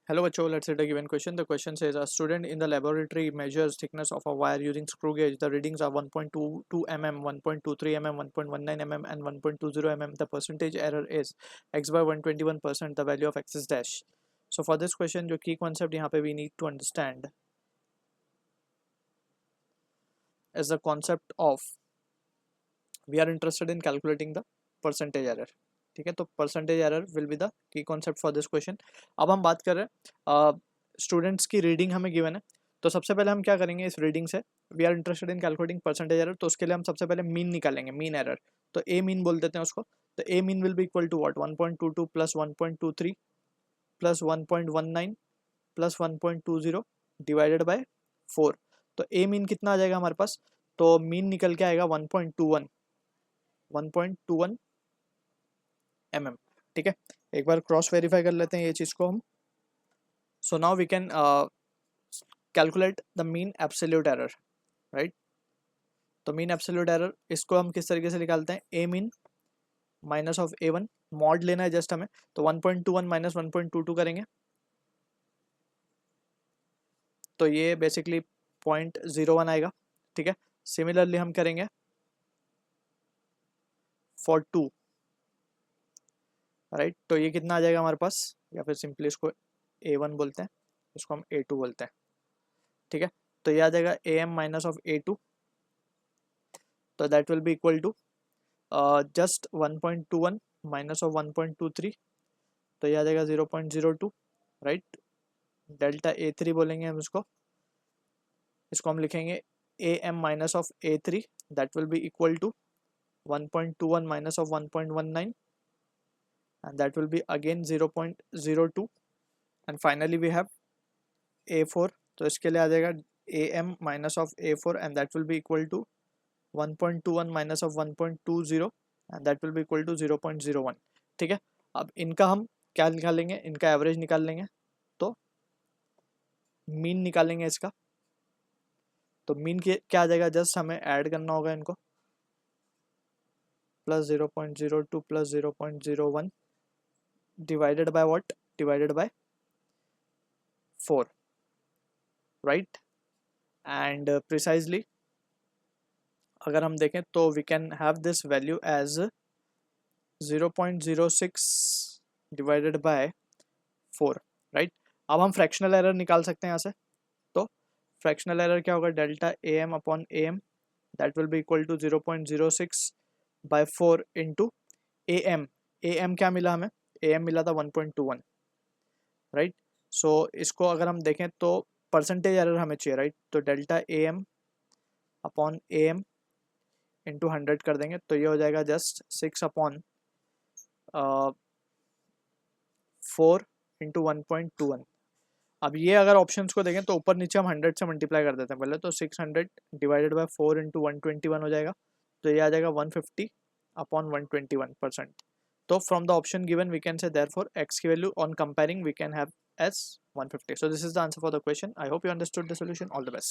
Hello, Bacho. Let's read a given question. The question says a student in the laboratory measures thickness of a wire using screw gauge. The readings are 1.22 mm, 1.23 mm, 1.19 mm, and 1.20 mm. The percentage error is x by 121%. The value of x is dash. So for this question, जो key concept यहाँ पे we need to understand is the concept of we are interested in calculating the percentage error. ठीक है, तो percentage error will be the key concept for this question. अब हम बात कर रहे हैं स्टूडेंट्स की रीडिंग हमें गिवन है. तो सबसे पहले हम क्या करेंगे इस रीडिंग से, we are interested in calculating percentage error. तो उसके लिए हम सबसे पहले मीन निकालेंगे, मीन एरर. तो ए मीन बोल देते हैं उसको. तो A mean will be equal to what, 1.22 plus 1.23 plus 1.19 plus 1.20 divided by 4. तो ए मीन कितना आ जाएगा हमारे पास, तो मीन निकल के आएगा 1.21 mm. ठीक है, एक बार क्रॉस वेरीफाई कर लेते हैं ये चीज़ को हम. So now we can calculate the mean absolute error, right. तो मीन एब्सोल्यूट एरर इसको हम किस तरीके से निकालते हैं, A mean minus of A one, mod लेना है जस्ट हमें. तो 1.21 माइनस 1.22 करेंगे तो ये बेसिकली 0.01 आएगा. ठीक है, सिमिलरली हम करेंगे फॉर 2, राइट. तो ये कितना आ जाएगा हमारे पास, या फिर सिंपली इसको A1 बोलते हैं, इसको हम A2 बोलते हैं. ठीक है, तो ये आ जाएगा AM माइनस ऑफ A2. तो that will be equal to just 1.21 minus of 1.23. तो ये आ जाएगा 0.02, राइट. डेल्टा A3 बोलेंगे हम इसको हम लिखेंगे AM minus of A3. That will be equal to 1.21 minus of 1.19 and that will be again 0.02. and finally we have A4. तो इसके लिए आ जाएगा AM minus of A4 and that will be equal to 1.21 minus of 1.20 and that will be equal to 0.01. ठीक है, अब इनका हम क्या निकालेंगे, इनका एवरेज निकाल लेंगे. तो मीन निकालेंगे इसका. तो मीन क्या आ जाएगा, जस्ट हमें ऐड करना होगा इनको, plus 0.02 plus 0.01 divided by what, divided by 4, right. and precisely अगर हम देखें तो we can have this value as 0.06 divided by 4, right. अब हम फ्रैक्शनल एरर निकाल सकते हैं यहाँ से. तो फ्रैक्शनल एरर क्या होगा, delta AM upon AM that will be equal to 0.06 by 4 into AM. AM क्या मिला हमें, AM मिला था 1.21, राइट. सो इसको अगर हम देखें तो परसेंटेज एरर हमें चाहिए, राइट. तो delta AM upon AM into 100 कर देंगे तो ये हो जाएगा जस्ट 6 अपॉन 4 इंटू 1.21. अब ये अगर ऑप्शंस को देखें तो ऊपर नीचे हम 100 से मल्टीप्लाई कर देते हैं पहले. तो 600 डिवाइडेड बाय 4 इंटू 121 हो जाएगा. तो ये आ जाएगा 150 अपॉन 121%. तो from the option given we can say therefore x की value on comparing we can have as 150. So this is the answer for the question. I hope you understood the solution. All the best.